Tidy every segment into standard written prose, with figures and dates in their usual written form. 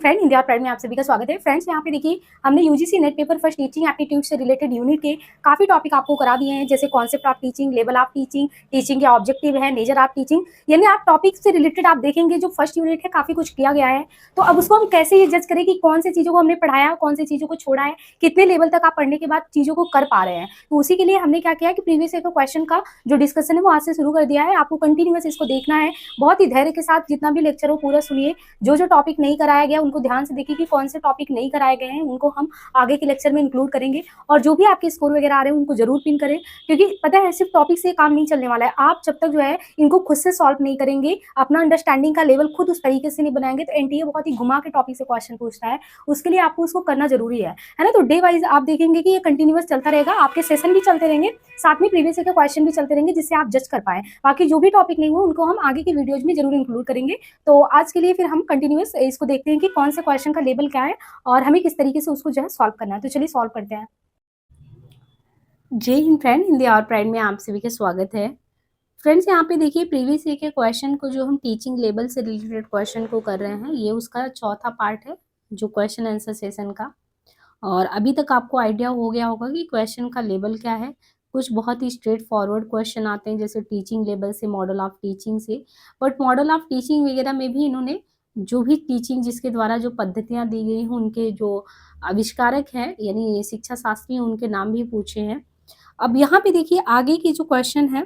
Friend India pride में आप सभी का स्वागत है। फ्रेंड्स यहाँ पे देखिए हमने UGC net paper first teaching aptitude से रिलेटेड यूनिट के काफी टॉपिक आपको करा दिए हैं, जैसे concept of teaching, level of teaching, teaching के ऑब्जेक्टिव है, नेचर ऑफ टीचिंग। यानी आप टॉपिक से रिलेटेड आप देखेंगे जो फर्स्ट यूनिट है काफी कुछ किया गया है। तो अब उसको हम कैसे ये जज करें कि कौन सी चीजों को हमने पढ़ाया, कौन सी चीजों को छोड़ा है, कितने लेवल तक आप पढ़ने के बाद चीजों को कर पा रहे हैं। तो उसी के लिए हमने क्या किया कि प्रीवियस ईयर क्वेश्चन का जो डिस्कशन है वो आज से शुरू कर दिया है। आपको कंटिन्यूअस इसको देखना है, बहुत ही धैर्य के साथ जितना भी लेक्चर हो पूरा सुनिए। जो जो टॉपिक नहीं कराया गया उनको ध्यान से देखिए कि कौन से टॉपिक नहीं कराए गए हैं, उनको हम आगे के लेक्चर में इंक्लूड करेंगे। और जो भी आपके स्कोर वगैरह आ रहे हैं उनको जरूर पिन करें, क्योंकि पता है सिर्फ टॉपिक से काम नहीं चलने वाला है। आप जब तक जो है इनको खुद से सॉल्व नहीं करेंगे, अपना अंडरस्टैंडिंग का लेवल खुद उस तरीके से नहीं बनाएंगे, तो एनटीए बहुत ही घुमा के टॉपिक से क्वेश्चन पूछता है। उसके लिए आपको उसको करना जरूरी है ना। तो डे वाइज आप देखेंगे कि ये कंटिन्यूअस चलता रहेगा, आपके सेशन भी चलते रहेंगे, साथ में प्रीवियस ईयर के क्वेश्चन भी चलते रहेंगे, जिससे आप जज कर पाए। बाकी जो भी टॉपिक नहीं हो उनको हम आगे की वीडियोज में जरूर इंक्लूड करेंगे। तो आज के लिए फिर हम कंटिन्यूअस इसको देखते हैं कि कौन से क्वेश्चन का लेवल क्या है और हमें किस तरीके से उसको जो है सॉल्व करना है। तो चलिए सॉल्व करते हैं। जय हिंद फ्रेंड, हिंदी और प्राइड में आप सभी का स्वागत है। फ्रेंड्स यहाँ पे देखिए प्रीवियस ईयर के क्वेश्चन को जो हम टीचिंग लेवल से रिलेटेड क्वेश्चन को कर रहे हैं, ये उसका चौथा पार्ट है जो क्वेश्चन आंसर सेशन का। और अभी तक आपको आइडिया हो गया होगा कि क्वेश्चन का लेवल क्या है। कुछ बहुत ही स्ट्रेट फॉरवर्ड क्वेश्चन आते हैं, जैसे टीचिंग लेवल से, मॉडल ऑफ टीचिंग से। बट मॉडल ऑफ टीचिंग वगैरह में भी इन्होंने जो भी टीचिंग जिसके द्वारा जो पद्धतियां दी गई हैं, उनके जो आविष्कारक हैं यानी शिक्षा शास्त्री, उनके नाम भी पूछे हैं। अब यहाँ पे देखिए आगे की जो क्वेश्चन है,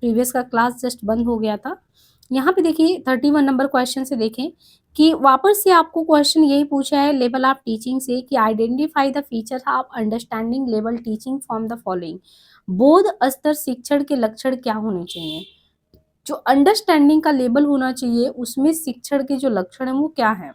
प्रीवियस का क्लास जस्ट बंद हो गया था। यहाँ पे देखिए 31 नंबर क्वेश्चन से देखें कि वापस से आपको क्वेश्चन यही पूछा है लेवल ऑफ टीचिंग से कि identify the feature of understanding level teaching from the following. बोध स्तर शिक्षण के लक्षण क्या होने चाहिए। जो अंडरस्टैंडिंग का लेवल होना चाहिए उसमें शिक्षण के जो लक्षण है वो क्या है।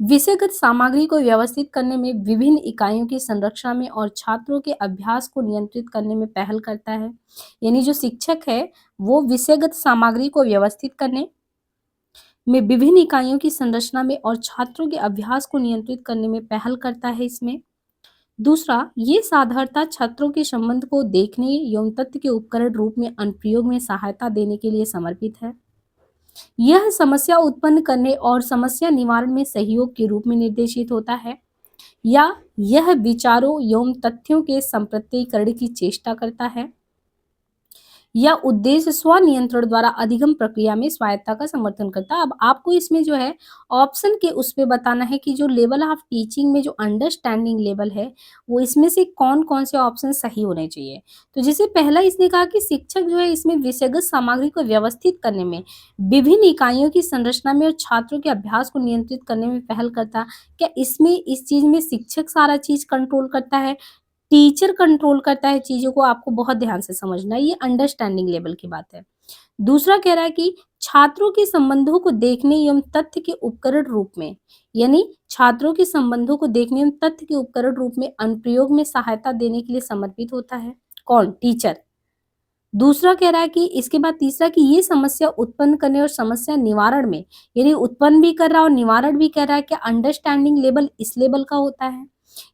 विषयगत सामग्री को व्यवस्थित करने में, विभिन्न इकाइयों की संरचना में और छात्रों के अभ्यास को नियंत्रित करने में पहल करता है। यानी जो शिक्षक है वो विषयगत सामग्री को व्यवस्थित करने में, विभिन्न इकाइयों की संरचना में और छात्रों के अभ्यास को नियंत्रित करने में पहल करता है इसमें। दूसरा, ये साधारणता छात्रों के संबंध को देखने एवं तथ्य के उपकरण रूप में अनुप्रयोग में सहायता देने के लिए समर्पित है। यह समस्या उत्पन्न करने और समस्या निवारण में सहयोग के रूप में निर्देशित होता है, या यह विचारों एवं तथ्यों के संप्रत्ययीकरण की चेष्टा करता है, या उद्देश्य स्वनियंत्रण द्वारा अधिगम प्रक्रिया में स्वायत्ता का समर्थन करता है। अब आपको इसमें जो है ऑप्शन के उस पे बताना है कि जो लेवल ऑफ टीचिंग में जो अंडरस्टैंडिंग लेवल है वो इसमें से कौन कौन से ऑप्शन सही होने चाहिए। तो जैसे पहला इसने कहा कि शिक्षक जो है इसमें विषयगत सामग्री को व्यवस्थित करने में, विभिन्न इकाइयों की संरचना में और छात्रों के अभ्यास को नियंत्रित करने में पहल करता। क्या इसमें इस चीज में शिक्षक सारा चीज कंट्रोल करता है, टीचर कंट्रोल करता है चीजों को? आपको बहुत ध्यान से समझना है, ये अंडरस्टैंडिंग लेवल की बात है। दूसरा कह रहा है कि छात्रों के संबंधों को देखने एवं तथ्य के उपकरण रूप में, यानी छात्रों के संबंधों को देखने एवं तथ्य के उपकरण रूप में अनुप्रयोग में सहायता देने के लिए समर्पित होता है। कौन? टीचर। दूसरा कह रहा है कि इसके बाद तीसरा कि ये समस्या उत्पन्न करने और समस्या निवारण में, यानी उत्पन्न भी कर रहा है और निवारण भी कर रहा है, क्या अंडरस्टैंडिंग लेवल इस लेवल का होता है।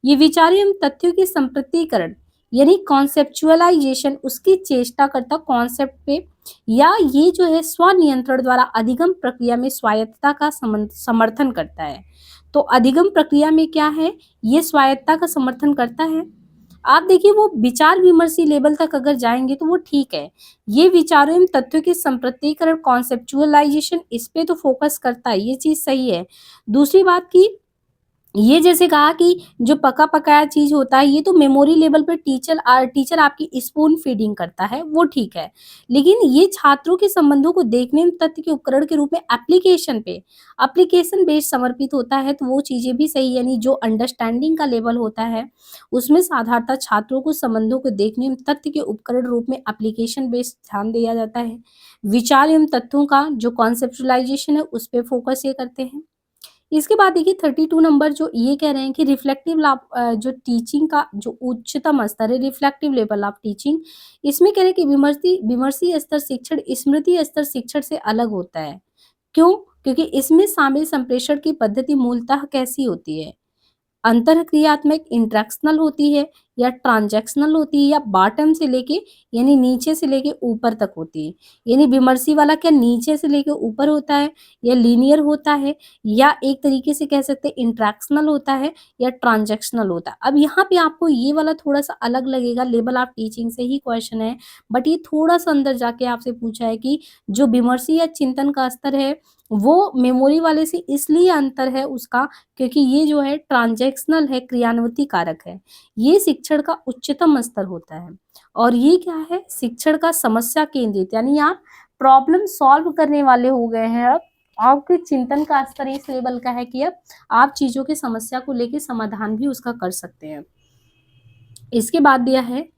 ये विचारों एवं तथ्यों के संप्रतीकरण यानी कॉन्सेप्चुअलाइजेशन, उसकी चेष्टा करता कॉन्सेप्ट पे, या ये जो है स्वनियंत्रण द्वारा अधिगम प्रक्रिया में स्वायत्तता का समर्थन करता है। तो अधिगम प्रक्रिया में क्या है, ये स्वायत्तता का समर्थन करता है। आप देखिए वो विचार विमर्शी लेवल तक अगर जाएंगे तो वो ठीक है। ये विचारों एवं तथ्यों के संप्रतीकरण कॉन्सेप्चुअलाइजेशन, इस पे तो फोकस करता है, ये चीज सही है। दूसरी बात की ये जैसे कहा कि जो पका पकाया चीज होता है ये तो मेमोरी लेवल पे टीचर आपकी स्पून फीडिंग करता है, वो ठीक है। लेकिन ये छात्रों के संबंधों को देखने में तथ्य के उपकरण के रूप में एप्लीकेशन बेस्ड समर्पित होता है, तो वो चीजें भी सही। यानी जो अंडरस्टैंडिंग का लेवल होता है उसमें साधारणतः छात्रों को संबंधों को देखने में तथ्य के उपकरण रूप में एप्लीकेशन बेस्ड ध्यान दिया जाता है। विचार एवं तथ्यों का जो कॉन्सेप्चुलाइजेशन है उस पर फोकस ये करते हैं। इसके बाद देखिए 32 नंबर जो ये कह रहे हैं कि रिफ्लेक्टिव जो टीचिंग का जो उच्चतम स्तर है, रिफ्लेक्टिव लेवल ऑफ टीचिंग, इसमें कह रहे हैं कि विमर्शी विमर्शी स्तर शिक्षण स्मृति स्तर शिक्षण से अलग होता है। क्यों? क्योंकि इसमें शामिल संप्रेषण की पद्धति मूलतः कैसी होती है, अंतरक्रियात्मक इंट्रैक्शनल होती है, या ट्रांजैक्शनल होती है, या बॉटम से लेके यानी नीचे से लेके ऊपर तक होती है। यानी विमर्शी वाला क्या नीचे से लेके ऊपर होता है, या लीनियर होता है, या एक तरीके से कह सकते हैं इंट्रैक्शनल होता है, या ट्रांजैक्शनल होता है। अब यहाँ पे आपको ये वाला थोड़ा-सा अलग लगेगा, लेवल ऑफ टीचिंग से ही क्वेश्चन है, बट ये थोड़ा-सा अंदर जाके आपसे पूछा है कि जो विमर्शी या चिंतन का स्तर है, वो मेमोरी वाले से इसलिए अंतर है उसका, क्योंकि ये जो है ट्रांजैक्शनल है, क्रियान्वती कारक है। ये शिक्षण का उच्चतम स्तर होता है, और ये क्या है, शिक्षण का समस्या केंद्रित, यानी आप प्रॉब्लम सॉल्व करने वाले हो गए हैं अब। आपके चिंतन का स्तर इस लेवल का है कि अब आप चीजों की समस्या को लेके समाधान भी उसका कर सकते हैं। इसके बाद दिया है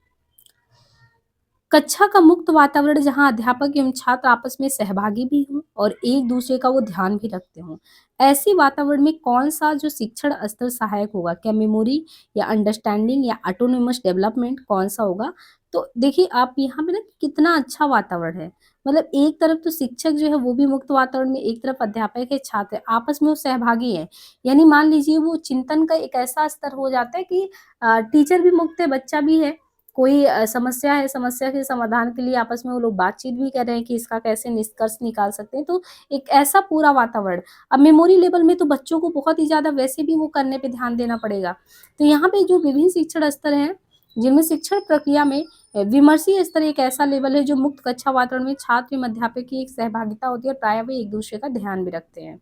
कक्षा का मुक्त वातावरण, जहाँ अध्यापक एवं छात्र आपस में सहभागी भी हों और एक दूसरे का वो ध्यान भी रखते हों। ऐसी वातावरण में कौन सा जो शिक्षण स्तर सहायक होगा? क्या मेमोरी, या अंडरस्टैंडिंग, या ऑटोनोमस डेवलपमेंट, कौन सा होगा? तो देखिए आप यहाँ पे ना कितना अच्छा वातावरण है। मतलब एक तरफ तो शिक्षक जो है वो भी मुक्त वातावरण में, एक तरफ अध्यापक है, छात्र है, आपस में वो सहभागी हैं। यानी मान लीजिए वो चिंतन का एक ऐसा स्तर हो जाता है कि टीचर भी मुक्त है, बच्चा भी है। कोई समस्या है, समस्या के समाधान के लिए आपस में वो लोग बातचीत भी कर रहे हैं कि इसका कैसे निष्कर्ष निकाल सकते हैं, तो एक ऐसा पूरा वातावरण। अब मेमोरी लेवल में तो बच्चों को बहुत ही ज़्यादा वैसे भी वो करने पे ध्यान देना पड़ेगा। तो यहाँ पे जो विभिन्न शिक्षण स्तर हैं, जिनमें शिक्षण प्रक्रिया में विमर्शीय स्तर एक ऐसा लेवल है जो मुक्त कक्षा वातावरण में छात्र एवं अध्यापक की एक सहभागिता होती है, और प्रायः वे एक-दूसरे का ध्यान भी रखते हैं।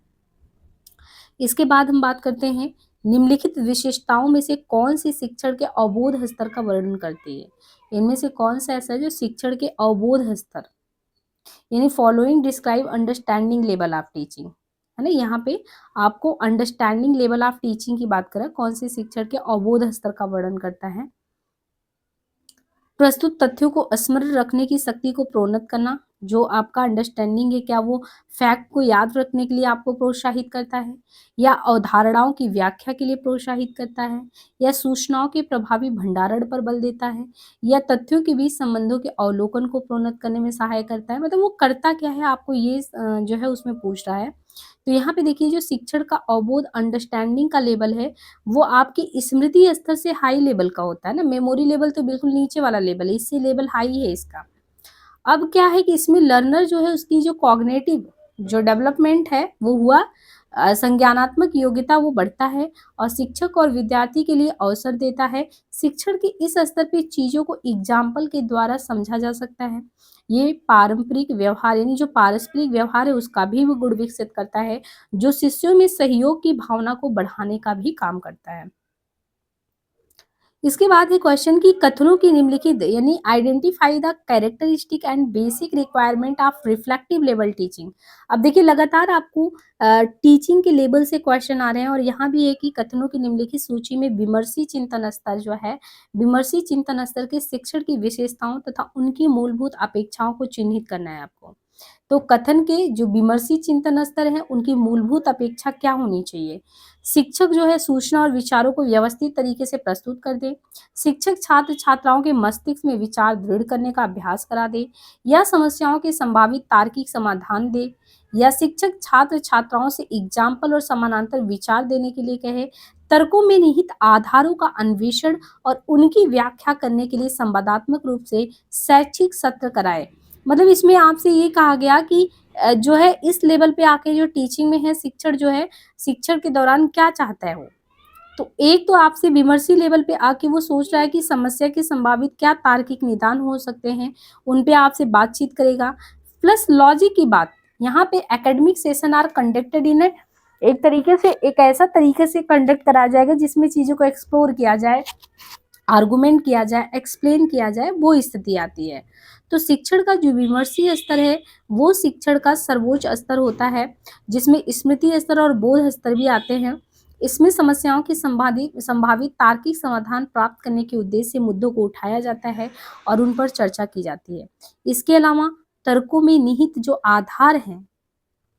इसके बाद हम बात करते हैं निम्नलिखित विशेषताओं में से कौन सी शिक्षण के अवबोध स्तर का वर्णन करती है। इनमें से कौन सा ऐसा है जो शिक्षण के अवबोध स्तर, यानी following describe understanding level of teaching, है ना। यहाँ पे आपको अंडरस्टैंडिंग लेवल ऑफ टीचिंग की बात करें, कौन से शिक्षण के अवबोध स्तर का वर्णन करता है। प्रस्तुत तथ्यों को स्मरण रखने की शक्ति को प्रोन्नत करना, जो आपका अंडरस्टैंडिंग है क्या वो फैक्ट को याद रखने के लिए आपको प्रोत्साहित करता है, या अवधारणाओं की व्याख्या के लिए प्रोत्साहित करता है, या सूचनाओं के प्रभावी भंडारण पर बल देता है, या तथ्यों के बीच संबंधों के अवलोकन को प्रोन्नत करने में सहाय करता है। मतलब वो करता क्या है आपको ये जो है उसमें पूछ रहा है। तो यहाँ पे देखिए जो शिक्षण का अवबोध अंडरस्टैंडिंग का लेवल है, वो आपकी स्मृति स्तर से हाई लेवल का होता है ना। मेमोरी लेवल तो बिल्कुल नीचे वाला लेवल है, इससे लेवल हाई है इसका। अब क्या है कि इसमें लर्नर जो है उसकी जो कॉग्निटिव जो डेवलपमेंट है वो हुआ, संज्ञानात्मक योग्यता वो बढ़ता है, और शिक्षक और विद्यार्थी के लिए अवसर देता है। शिक्षण के इस स्तर पे चीज़ों को एग्जाम्पल के द्वारा समझा जा सकता है। ये पारंपरिक व्यवहार, यानी जो पारस्परिक व्यवहार है उसका भी वो गुण विकसित करता है, जो शिष्यों में सहयोग की भावना को बढ़ाने का भी काम करता है। इसके बाद है क्वेश्चन की कथनों की निम्नलिखित, यानी identify the characteristic and basic requirement of reflective level teaching. अब देखिए लगातार आपको टीचिंग के लेवल से क्वेश्चन आ रहे हैं, और यहाँ भी है कि कथनों की निम्नलिखित सूची में विमर्शी चिंतन स्तर जो है, विमर्शी चिंतन स्तर के शिक्षण की विशेषताओं तथा उनकी मूलभूत अपेक्षाओं को चिन्हित करना है आपको। तो कथन के जो विमर्शी चिंतन स्तर है उनकी मूलभूत अपेक्षा क्या होनी चाहिए। शिक्षक जो है सूचना और विचारों को व्यवस्थित तरीके से प्रस्तुत कर दे, शिक्षक छात्र छात्राओं के मस्तिष्क में विचार दृढ़ करने का अभ्यास करा दे, या समस्याओं के संभावित तार्किक समाधान दे, या शिक्षक छात्र छात्राओं से एग्जाम्पल और समानांतर विचार देने के लिए कहे, तर्कों में निहित आधारों का अन्वेषण और उनकी व्याख्या करने के लिए संवादात्मक रूप से शैक्षिक सत्र कराए। मतलब इसमें आपसे ये कहा गया कि जो है इस लेवल पे आके जो टीचिंग में है, शिक्षण जो है, शिक्षण के दौरान क्या चाहता है वो। तो एक तो आपसे विमर्शी लेवल पे आके वो सोच रहा है कि समस्या के संभावित क्या तार्किक निदान हो सकते हैं, उन पे आपसे बातचीत करेगा। प्लस लॉजिक की बात, यहाँ पे academic session are conducted in एक तरीके से, एक ऐसा तरीके से कंडक्ट कराया जाएगा जिसमें चीज़ों को एक्सप्लोर किया जाए, आर्गुमेंट किया जाए, एक्सप्लेन किया जाए, वो स्थिति आती है। तो शिक्षण का जो विमर्शीय स्तर है वो शिक्षण का सर्वोच्च स्तर होता है, जिसमें स्मृति स्तर और बोध स्तर भी आते हैं। इसमें समस्याओं की संभावित तार्किक समाधान प्राप्त करने के उद्देश्य से मुद्दों को उठाया जाता है और उन पर चर्चा की जाती है। इसके अलावा तर्कों में निहित जो आधार हैं,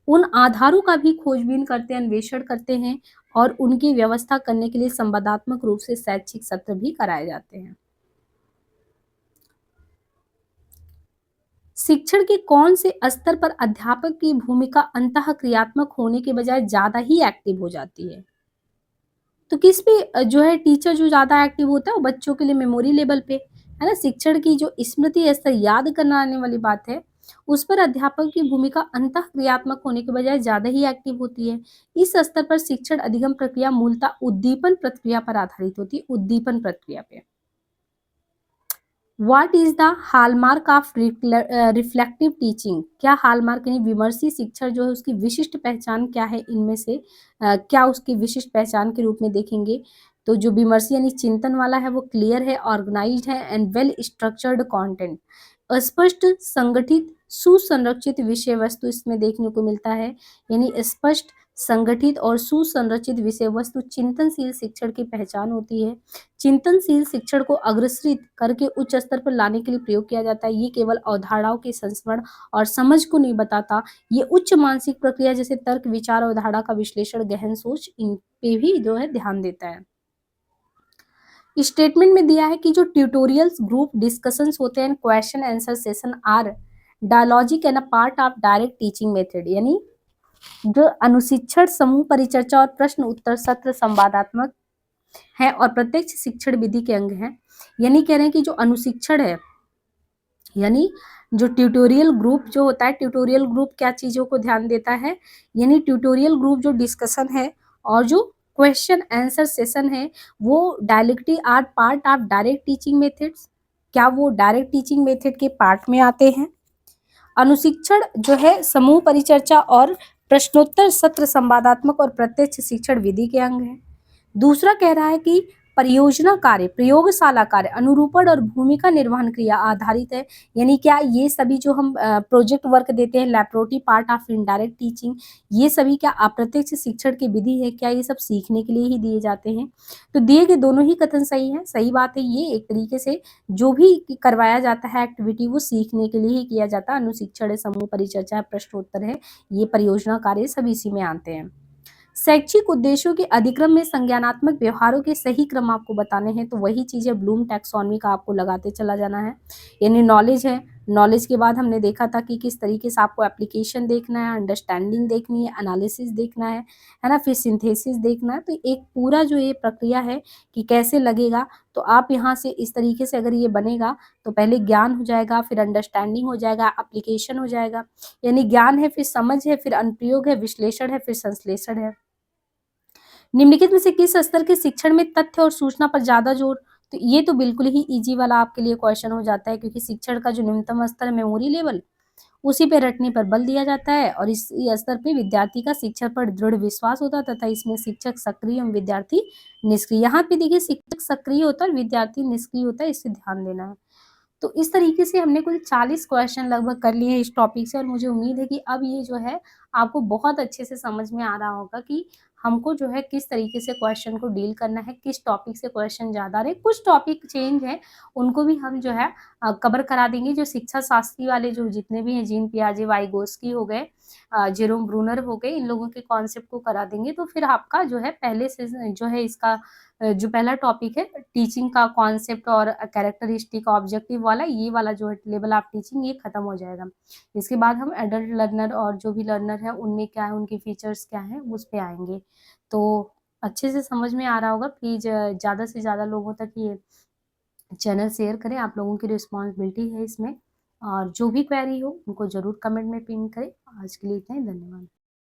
उन आधारों का भी खोजबीन करते हैं, अन्वेषण करते हैं, और उनकी व्यवस्था करने के लिए संवादात्मक रूप से शैक्षिक सत्र भी कराए जाते हैं। शिक्षण के कौन से स्तर पर अध्यापक की भूमिका अंतःक्रियात्मक होने के बजाय ज्यादा ही एक्टिव हो जाती है? तो किस पे जो है टीचर जो ज़्यादा एक्टिव होता है वो बच्चों के लिए मेमोरी लेवल पे, है ना? शिक्षण की जो स्मृति स्तर याद कराने वाली बात है, उस पर अध्यापक की भूमिका अंतःक्रियात्मक होने के बजाय ज़्यादा ही एक्टिव होती है। इस स्तर पर शिक्षण अधिगम प्रक्रिया मूलतः उद्दीपन प्रक्रिया पर आधारित होती है, उद्दीपन प्रक्रिया पे। What is the hallmark of reflective teaching? क्या हॉलमार्क यानी विमर्शी शिक्षण जो है उसकी विशिष्ट पहचान क्या है इनमें से? क्या उसकी विशिष्ट पहचान के रूप में देखेंगे? तो जो विमर्शी यानी चिंतन वाला है वो क्लियर है, ऑर्गेनाइज्ड है एंड वेल स्ट्रक्चर्ड कंटेंट। स्पष्ट, संगठित, सुसंरचित विषय वस्तु इसमें देखने को मिलता है। यानी स्पष्ट, संगठित और सुसंरचित विषय वस्तु चिंतनशील शिक्षण की पहचान होती है। चिंतनशील शिक्षण को अग्रसरित करके उच्च स्तर पर लाने के लिए प्रयोग किया जाता है। ये केवल अवधारणाओं के संस्मरण और समझ को नहीं बताता, ये उच्च मानसिक प्रक्रिया जैसे तर्क, विचार, अवधारणा का विश्लेषण, गहन सोच, इन पे भी जो है ध्यान देता है। स्टेटमेंट में दिया है कि जो ट्यूटोरियल्स, ग्रुप डिस्कशंस होते हैं, question answer session are dialogic and a part of direct teaching method. यानी जो अनुशिक्षण, समूह परिचर्चा और प्रश्न उत्तर सत्र संवादात्मक है और प्रत्यक्ष शिक्षण विधि के अंग हैं। यानी कह रहे हैं कि जो अनुशिक्षण है, यानी जो ट्यूटोरियल ग्रुप जो होता है, ट्यूटोरियल ग्रुप क्या चीजों को ध्यान देता है? यानी ट्यूटोरियल ग्रुप जो डिस्कशन है और जो क्वेश्चन आंसर सेशन है वो directly are part of direct teaching methods. क्या वो डायरेक्ट टीचिंग मेथड के पार्ट में आते हैं? अनुशिक्षण जो है समूह परिचर्चा और प्रश्नोत्तर सत्र संवादात्मक और प्रत्यक्ष शिक्षण विधि के अंग है। दूसरा कह रहा है कि परियोजना कार्य, प्रयोगशाला कार्य, अनुरूपण और भूमिका निर्वहन क्रिया आधारित है। यानी क्या ये सभी जो हम प्रोजेक्ट वर्क देते हैं, laboratory part of indirect teaching, ये सभी क्या अप्रत्यक्ष शिक्षण की विधि है? क्या ये सब सीखने के लिए ही दिए जाते हैं? तो दिए गए दोनों ही कथन सही है, सही बात है। ये एक तरीके से जो भी करवाया जाता है एक्टिविटी वो सीखने के लिए ही किया जाता है। अनुशिक्षण है, समूह परिचर्चा है, प्रश्नोत्तर है, ये परियोजना कार्य सब इसी में आते हैं। शैक्षिक उद्देश्यों के अधिक्रम में संज्ञानात्मक व्यवहारों के सही क्रम आपको बताने हैं, तो वही चीजें ब्लूम टैक्सोनॉमी का आपको लगाते चला जाना है। यानी नॉलेज है, नॉलेज के बाद हमने देखा था कि किस तरीके से आपको एप्लीकेशन देखना है, अंडरस्टैंडिंग देखनी है, एनालिसिस देखना है ना, फिर सिंथेसिस देखना है। तो एक पूरा जो ये प्रक्रिया है कि कैसे लगेगा, तो आप यहाँ से इस तरीके से अगर ये बनेगा तो पहले ज्ञान हो जाएगा, फिर अंडरस्टैंडिंग हो जाएगा, एप्लीकेशन हो जाएगा। यानी ज्ञान है, फिर समझ है, फिर अनुप्रयोग है, विश्लेषण है, फिर संश्लेषण है। निम्नलिखित में से किस स्तर के शिक्षण में तथ्य और सूचना पर ज्यादा जोर? तो ये तो बिल्कुल ही इजी वाला आपके लिए क्वेश्चन हो जाता है, क्योंकि शिक्षण का जो न्यूनतम स्तर है मेमोरी लेवल, उसी पे रटने पर बल दिया जाता है और इस स्तर पे विद्यार्थी का शिक्षक पर दृढ़ विश्वास होता है तथा इसमें शिक्षक सक्रिय एवं विद्यार्थी निष्क्रिय। यहाँ पे देखिए शिक्षक सक्रिय होता है और विद्यार्थी निष्क्रिय होता है, इससे ध्यान देना है। तो इस तरीके से हमने कुल 40 क्वेश्चन लगभग कर लिए हैं इस टॉपिक से और मुझे उम्मीद है कि अब ये जो है आपको बहुत अच्छे से समझ में आ रहा होगा कि हमको जो है किस तरीके से क्वेश्चन को डील करना है, किस टॉपिक से क्वेश्चन ज़्यादा रहे। कुछ टॉपिक चेंज है, उनको भी हम जो है कवर करा देंगे। जो शिक्षा शास्त्री वाले जो जितने भी हैं, जीन पियाजे, वाइगोस्की हो गए, जेरोम ब्रूनर हो गए, इन लोगों के कॉन्सेप्ट को करा देंगे। तो फिर आपका जो है पहले से जो है इसका जो पहला टॉपिक है टीचिंग का कॉन्सेप्ट और कैरेक्टरिस्टिक ऑब्जेक्टिव वाला, ये वाला जो है लेवल ऑफ टीचिंग, ये खत्म हो जाएगा। इसके बाद हम एडल्ट लर्नर और जो भी लर्नर है उनमें क्या है, उनके फीचर्स क्या हैं, उस पे आएंगे। तो अच्छे से समझ में आ रहा होगा। प्लीज ज़्यादा से ज़्यादा लोगों तक ये चैनल शेयर करें, आप लोगों की रिस्पॉन्सिबिलिटी है इसमें। और जो भी क्वेरी हो उनको ज़रूर कमेंट में पिन करें। आज के लिए इतना ही, धन्यवाद।